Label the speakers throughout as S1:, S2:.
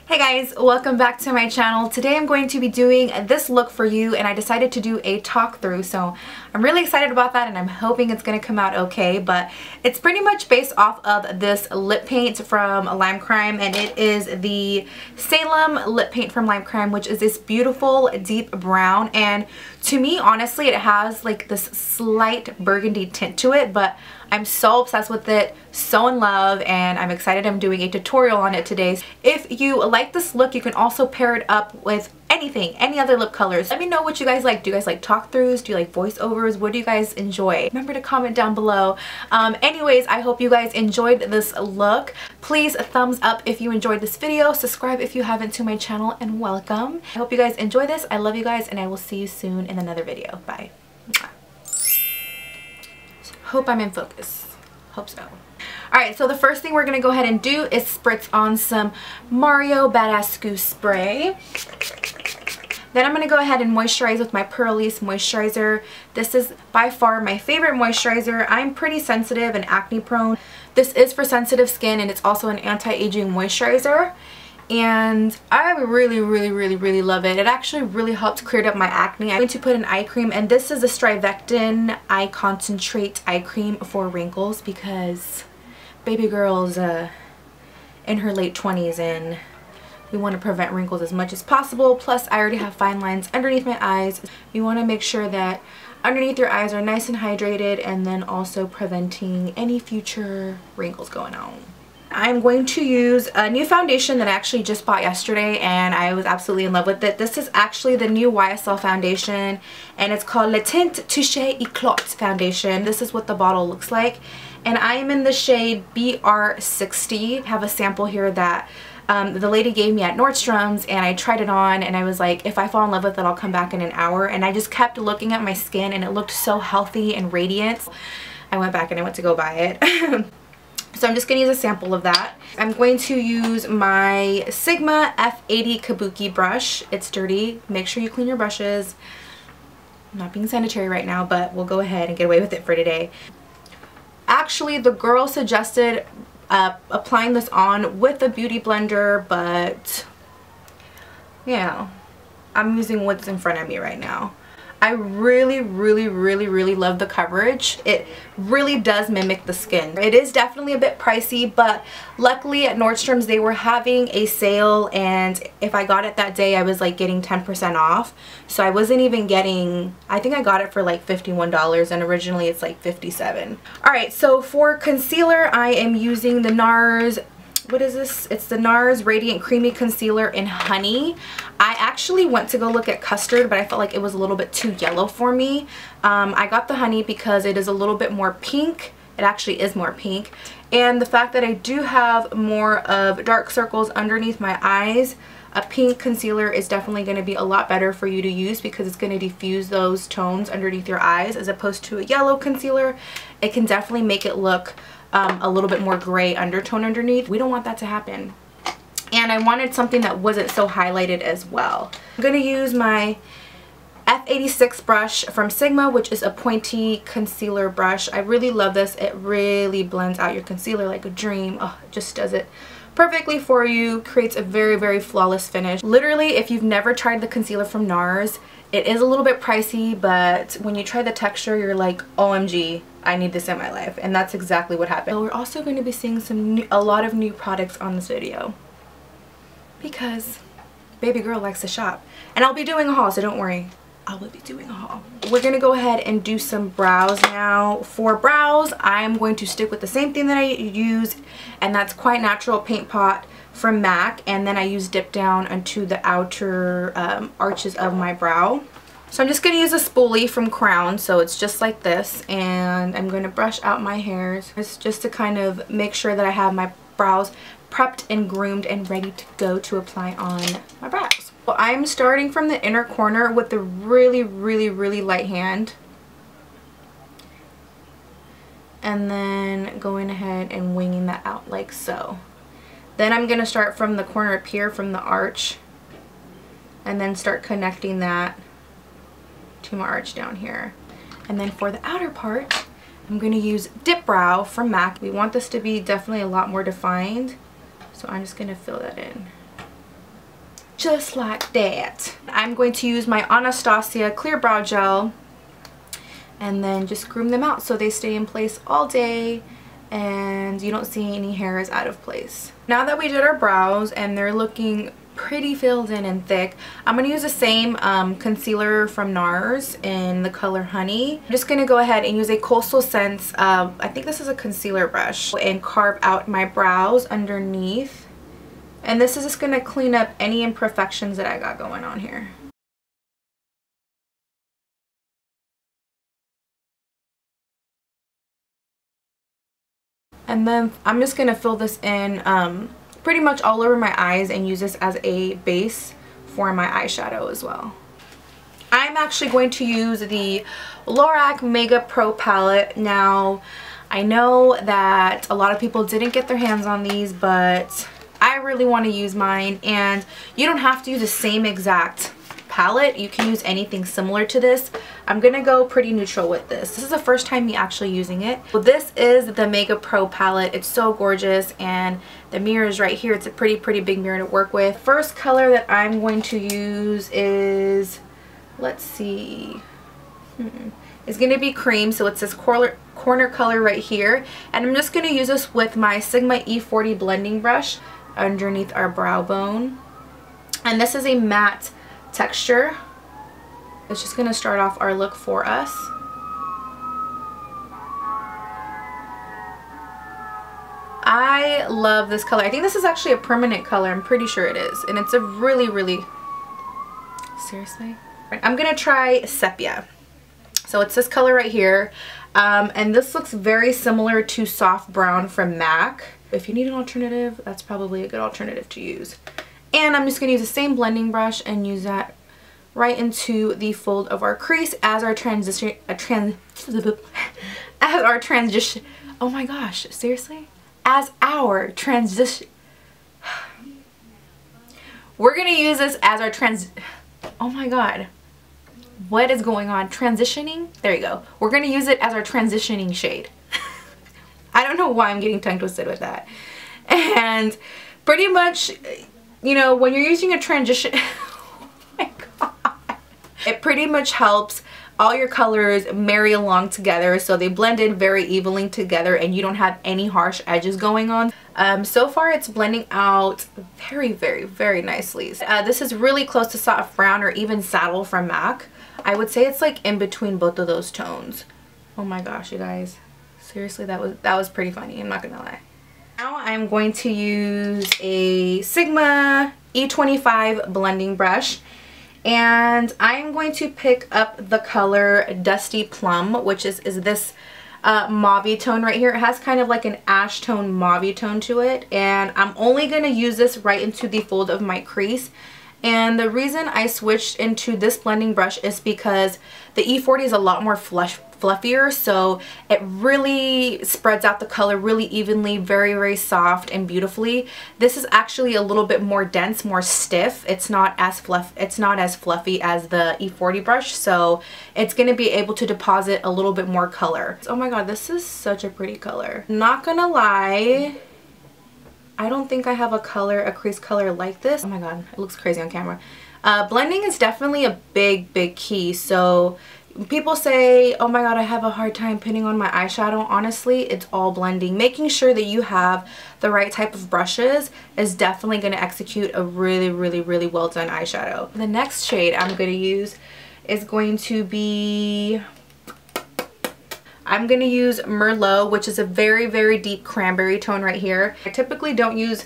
S1: Hey guys, welcome back to my channel. Today I'm going to be doing this look for you, and I decided to do a talk through, so I'm really excited about that and I'm hoping it's going to come out okay. But it's pretty much based off of this lip paint from Lime Crime, and it is the Salem lip paint from Lime Crime, which is this beautiful deep brown, and to me honestly it has like this slight burgundy tint to it, but I'm so obsessed with it, so in love, and I'm excited I'm doing a tutorial on it today. If you like this look, you can also pair it up with anything, any other lip colors. Let me know what you guys like. Do you guys like talk throughs? Do you like voiceovers? What do you guys enjoy? Remember to comment down below. Anyways, I hope you guys enjoyed this look. Please thumbs up if you enjoyed this video. Subscribe if you haven't to my channel, and welcome. I hope you guys enjoy this. I love you guys, and I will see you soon in another video. Bye. Hope I'm in focus. Hope so. Alright, so the first thing we're going to go ahead and do is spritz on some Mario Badescu spray. Then I'm going to go ahead and moisturize with my Pur-Moist Moisturizer. This is by far my favorite moisturizer. I'm pretty sensitive and acne prone. This is for sensitive skin, and it's also an anti-aging moisturizer. And I really love it. It actually really helps clear up my acne. I'm going to put an eye cream, and this is a StriVectin Eye Concentrate eye cream for wrinkles, because baby girl's in her late 20s and we want to prevent wrinkles as much as possible. Plus I already have fine lines underneath my eyes. You want to make sure that underneath your eyes are nice and hydrated, and then also preventing any future wrinkles going on. I'm going to use a new foundation that I actually just bought yesterday, and I was absolutely in love with it. This is actually the new YSL foundation, and it's called Le Tint Touche Éclat foundation. This is what the bottle looks like, and I am in the shade BR60. I have a sample here that the lady gave me at Nordstrom's, and I tried it on, and I was like, if I fall in love with it, I'll come back in an hour. And I just kept looking at my skin, and it looked so healthy and radiant. I went back and I went to go buy it. So I'm just going to use a sample of that. I'm going to use my Sigma F80 Kabuki brush. It's dirty. Make sure you clean your brushes. I'm not being sanitary right now, but we'll go ahead and get away with it for today. Actually, the girl suggested applying this on with a beauty blender, but yeah, I'm using what's in front of me right now. I really love the coverage. It really does mimic the skin. It is definitely a bit pricey, but luckily at Nordstrom's they were having a sale, and if I got it that day I was like getting 10% off. So I wasn't even getting, I think I got it for like $51, and originally it's like $57. Alright, so for concealer I am using the Nars, what is this? It's the Nars Radiant Creamy Concealer in Honey. I actually went to go look at Custard, but I felt like it was a little bit too yellow for me. I got the Honey because it is a little bit more pink. It actually is more pink. And the fact that I do have more of dark circles underneath my eyes, a pink concealer is definitely going to be a lot better for you to use, because it's going to diffuse those tones underneath your eyes, as opposed to a yellow concealer. It can definitely make it look a little bit more gray undertone underneath. We don't want that to happen. And I wanted something that wasn't so highlighted as well. I'm going to use my F86 brush from Sigma, which is a pointy concealer brush. I really love this. It really blends out your concealer like a dream. Oh, it just does it perfectly for you. Creates a very flawless finish. Literally, if you've never tried the concealer from Nars, it is a little bit pricey, but when you try the texture, you're like, OMG, I need this in my life. And that's exactly what happened. So we're also going to be seeing a lot of new products on this video, because baby girl likes to shop. And I'll be doing a haul, so don't worry. I will be doing a haul. We're going to go ahead and do some brows now. For brows, I'm going to stick with the same thing that I use, and that's Quite Natural Paint Pot from MAC, and then I use Dip Down onto the outer arches of my brow. So I'm just going to use a spoolie from Crown, so it's just like this, and I'm going to brush out my hairs just to kind of make sure that I have my brows prepped and groomed and ready to go to apply on my brows. So I'm starting from the inner corner with a really light hand, and then going ahead and winging that out like so. Then I'm going to start from the corner up here from the arch, and then start connecting that to my arch down here. And then for the outer part, I'm going to use Dipbrow from MAC. We want this to be definitely a lot more defined, so I'm just going to fill that in. just like that. I'm going to use my Anastasia Clear Brow Gel and then just groom them out so they stay in place all day and you don't see any hairs out of place. Now that we did our brows and they're looking pretty filled in and thick, I'm going to use the same concealer from Nars in the color Honey. I'm just going to go ahead and use a Coastal Scents, I think this is a concealer brush, and carve out my brows underneath. And this is just going to clean up any imperfections that I got going on here. And then I'm just going to fill this in pretty much all over my eyes and use this as a base for my eyeshadow as well. I'm actually going to use the Lorac Mega Pro palette. Now, I know that a lot of people didn't get their hands on these, but I really want to use mine, and you don't have to use the same exact palette. You can use anything similar to this. I'm gonna go pretty neutral with this. This is the first time me actually using it. So this is the Mega Pro palette. It's so gorgeous, and the mirror is right here. It's a pretty big mirror to work with. First color that I'm going to use is, let's see, it's gonna be cream. So it's this corner color right here, and I'm just gonna use this with my Sigma E40 blending brush underneath our brow bone. And this is a matte texture. It's just going to start off our look for us. I love this color. I think this is actually a permanent color. I'm pretty sure it is. And it's a really seriously? I'm going to try Sepia. So it's this color right here. And this looks very similar to Soft Brown from MAC. If you need an alternative, that's probably a good alternative to use. And I'm just going to use the same blending brush and use that right into the fold of our crease as our transition, oh my gosh, seriously? As our transition, we're going to use this as our oh my god, what is going on? Transitioning? There you go. We're going to use it as our transitioning shade. I don't know why I'm getting tongue twisted with that. And pretty much, you know, when you're using a transition, oh my god, it pretty much helps all your colors marry along together so they blend in very evenly together and you don't have any harsh edges going on. So far it's blending out very nicely. This is really close to Soft Brown or even Saddle from MAC. I would say it's like in between both of those tones. Oh my gosh, you guys. Seriously, that was pretty funny, I'm not gonna lie. Now I'm going to use a Sigma E25 blending brush, and I'm going to pick up the color Dusty Plum, which is this mauve tone right here. It has kind of like an ash tone mauve tone to it, and I'm only going to use this right into the fold of my crease. And the reason I switched into this blending brush is because the E40 is a lot more fluffier, so it really spreads out the color really evenly, very soft and beautifully. This is actually a little bit more dense, more stiff. It's not as fluffy as the E40 brush, so it's going to be able to deposit a little bit more color. Oh my god, this is such a pretty color. Not gonna lie, I don't think I have a crease color like this. Oh my god, it looks crazy on camera. Blending is definitely a big key. So people say, oh my god, I have a hard time putting on my eyeshadow. Honestly, it's all blending. Making sure that you have the right type of brushes is definitely going to execute a really well done eyeshadow. The next shade I'm going to use is going to be, I'm going to use Merlot, which is a very deep cranberry tone right here. I typically don't use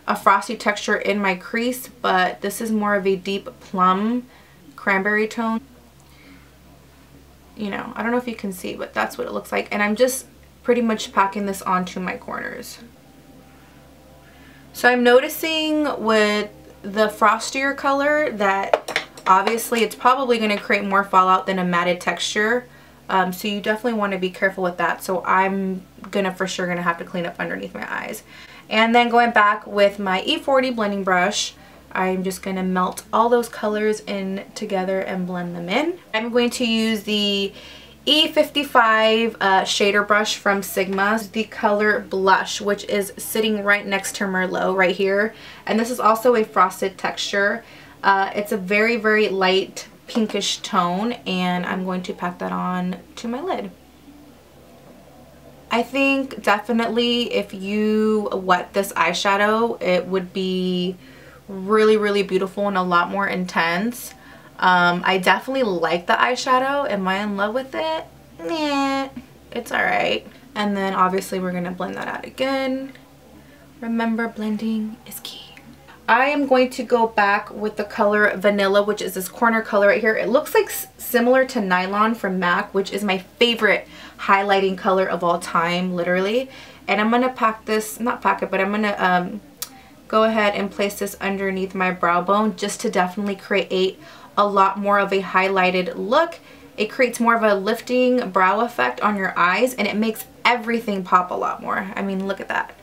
S1: a frosty texture in my crease, but this is more of a deep plum cranberry tone. You know, I don't know if you can see, but that's what it looks like. And I'm just pretty much packing this onto my corners. So I'm noticing with the frostier color that obviously it's probably going to create more fallout than a matted texture. So you definitely want to be careful with that. So I'm for sure gonna have to clean up underneath my eyes. And then going back with my E40 blending brush, I'm just gonna melt all those colors in together and blend them in. I'm going to use the E55 shader brush from Sigma, the color Blush, which is sitting right next to Merlot right here. And this is also a frosted texture. It's a very, very light pinkish tone, and I'm going to pack that on to my lid. I think definitely if you wet this eyeshadow, it would be really, really beautiful and a lot more intense. I definitely like the eyeshadow. Am I in love with it? Nah, it's alright. And then obviously we're going to blend that out again. Remember, blending is key. I am going to go back with the color Vanilla, which is this corner color right here. It looks like similar to Nylon from MAC, which is my favorite highlighting color of all time, literally. And I'm going to pack this, not pack it, but I'm going to go ahead and place this underneath my brow bone just to definitely create a lot more of a highlighted look. It creates more of a lifting brow effect on your eyes, and it makes everything pop a lot more. I mean, look at that.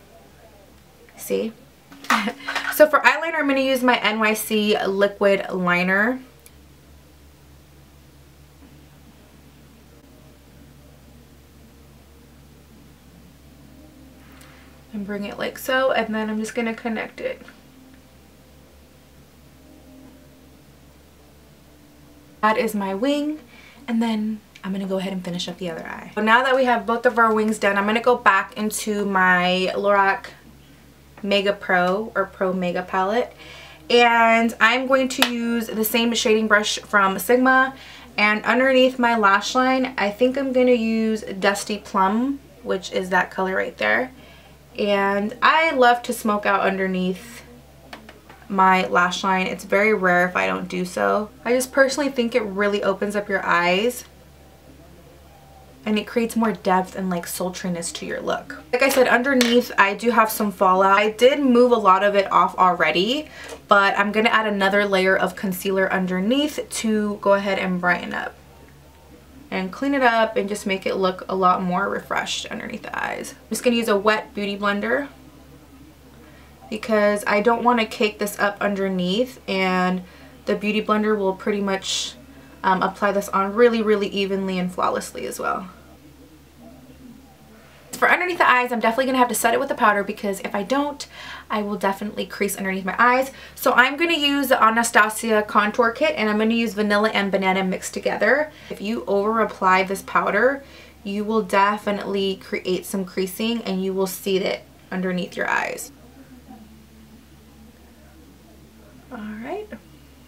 S1: See? So for eyeliner, I'm going to use my NYC liquid liner. And bring it like so, and then I'm just going to connect it. That is my wing, and then I'm going to go ahead and finish up the other eye. So now that we have both of our wings done, I'm going to go back into my Lorac Mega Pro or Pro Mega palette, and I'm going to use the same shading brush from Sigma, and underneath my lash line I think I'm going to use Dusty Plum, which is that color right there. And I love to smoke out underneath my lash line. It's very rare if I don't do so. I just personally think it really opens up your eyes, and it creates more depth and like sultriness to your look. Like I said, underneath I do have some fallout. I did move a lot of it off already, but I'm going to add another layer of concealer underneath to go ahead and brighten up and clean it up and just make it look a lot more refreshed underneath the eyes. I'm just going to use a wet beauty blender because I don't want to cake this up underneath, and the beauty blender will pretty much apply this on really, really evenly and flawlessly as well. For underneath the eyes, I'm definitely going to have to set it with a powder, because if I don't, I will definitely crease underneath my eyes. So I'm going to use the Anastasia Contour Kit, and I'm going to use vanilla and banana mixed together. If you over apply this powder, you will definitely create some creasing, and you will see it underneath your eyes. Alright. I'm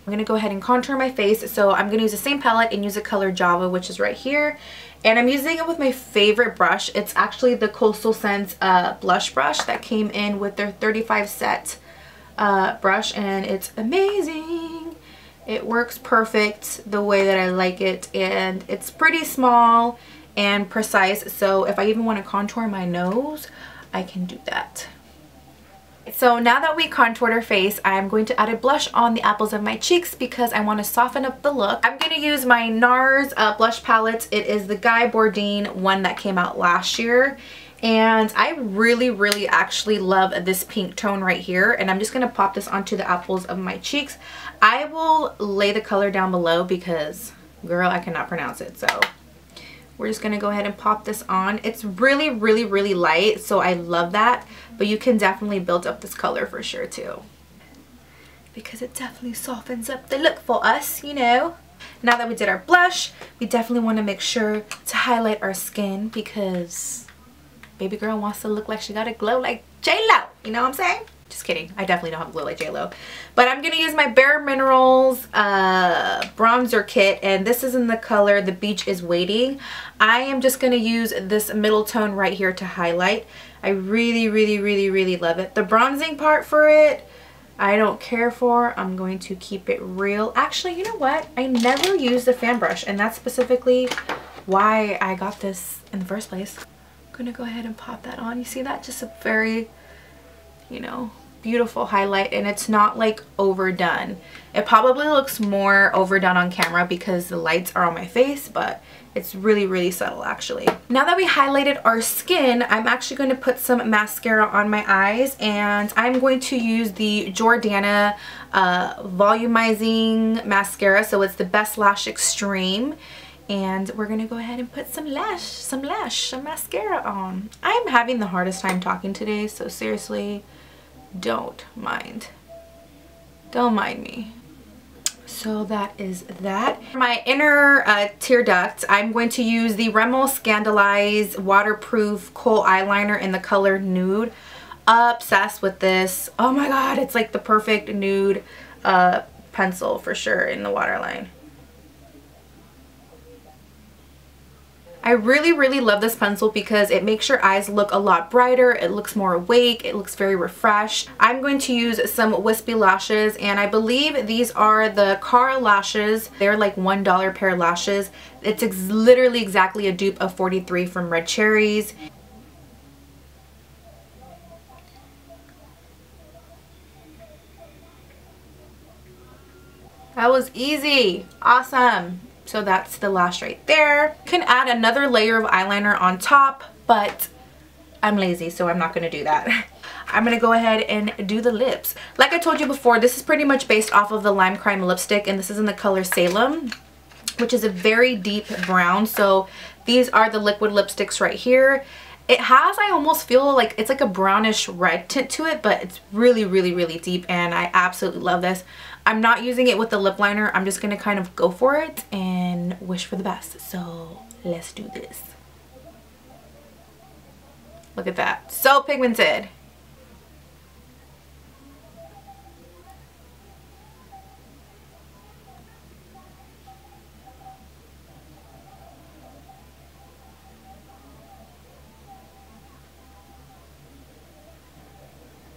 S1: going to go ahead and contour my face. So I'm going to use the same palette and use the color Java, which is right here. And I'm using it with my favorite brush. It's actually the Coastal Scents blush brush that came in with their 35 set brush. And it's amazing. It works perfect the way that I like it. And it's pretty small and precise. So if I even want to contour my nose, I can do that. So now that we contoured our face, I'm going to add a blush on the apples of my cheeks because I want to soften up the look. I'm going to use my Nars blush palette. It is the Guy Bourdain one that came out last year. And I really, really actually love this pink tone right here. And I'm just going to pop this onto the apples of my cheeks. I will lay the color down below because, girl, I cannot pronounce it. So we're just going to go ahead and pop this on. It's really, really, really light, so I love that. But you can definitely build up this color for sure too, because it definitely softens up the look for us, you know. Now that we did our blush, we definitely want to make sure to highlight our skin, because baby girl wants to look like she got a glow like J-Lo. You know what I'm saying? Just kidding. I definitely don't have a glow like J-Lo. But I'm going to use my Bare Minerals bronzer kit. And this is in the color The Beach is Waiting. I am just going to use this middle tone right here to highlight. I really, really, really, really love it. The bronzing part for it, I don't care for. I'm going to keep it real. Actually, you know what? I never use the fan brush. And that's specifically why I got this in the first place. I'm going to go ahead and pop that on. You see that? Just a very, you know, beautiful highlight, and it's not like overdone. It probably looks more overdone on camera because the lights are on my face, but it's really, really subtle actually. Now that we highlighted our skin, I'm actually going to put some mascara on my eyes, and I'm going to use the Jordana volumizing mascara. So it's the Best Lash Extreme. And we're going to go ahead and put some mascara on. I'm having the hardest time talking today, so seriously, don't mind. Don't mind me. So that is that. For my inner tear duct, I'm going to use the Rimmel Scandaleyes Waterproof Kohl Eyeliner in the color Nude. Obsessed with this. Oh my god, it's like the perfect nude pencil for sure in the waterline. I really love this pencil because it makes your eyes look a lot brighter. It looks more awake. It looks very refreshed. I'm going to use some wispy lashes, and I believe these are the Cara lashes. They're like $1 pair lashes. It's literally exactly a dupe of 43 from Red Cherries. That was easy. Awesome. So that's the lash right there. You can add another layer of eyeliner on top, but I'm lazy, so I'm not going to do that. I'm going to go ahead and do the lips. Like I told you before, this is pretty much based off of the Lime Crime lipstick, and this is in the color Salem, which is a very deep brown. So these are the liquid lipsticks right here. It has, I almost feel like it's like a brownish red tint to it, but it's really deep, and I absolutely love this. I'm not using it with the lip liner. I'm just going to kind of go for it and wish for the best. So let's do this. Look at that. So pigmented.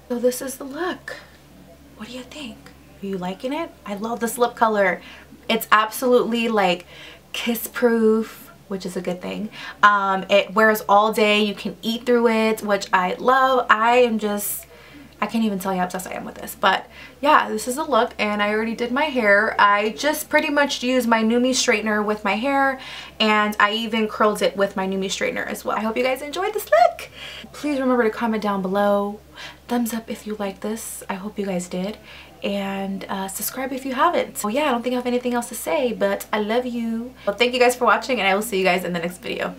S1: So this is the look. What do you think? Are you liking it? I love this lip color. It's absolutely like kiss proof, which is a good thing. It wears all day. You can eat through it, which I love. I can't even tell you how obsessed I am with this. But yeah, this is a look, and I already did my hair. I just pretty much used my Nume straightener with my hair, and I even curled it with my Nume straightener as well. I hope you guys enjoyed this look. Please remember to comment down below. Thumbs up if you like this. I hope you guys did. And subscribe if you haven't. So yeah, I don't think I have anything else to say, but I love you. Well, thank you guys for watching, and I will see you guys in the next video.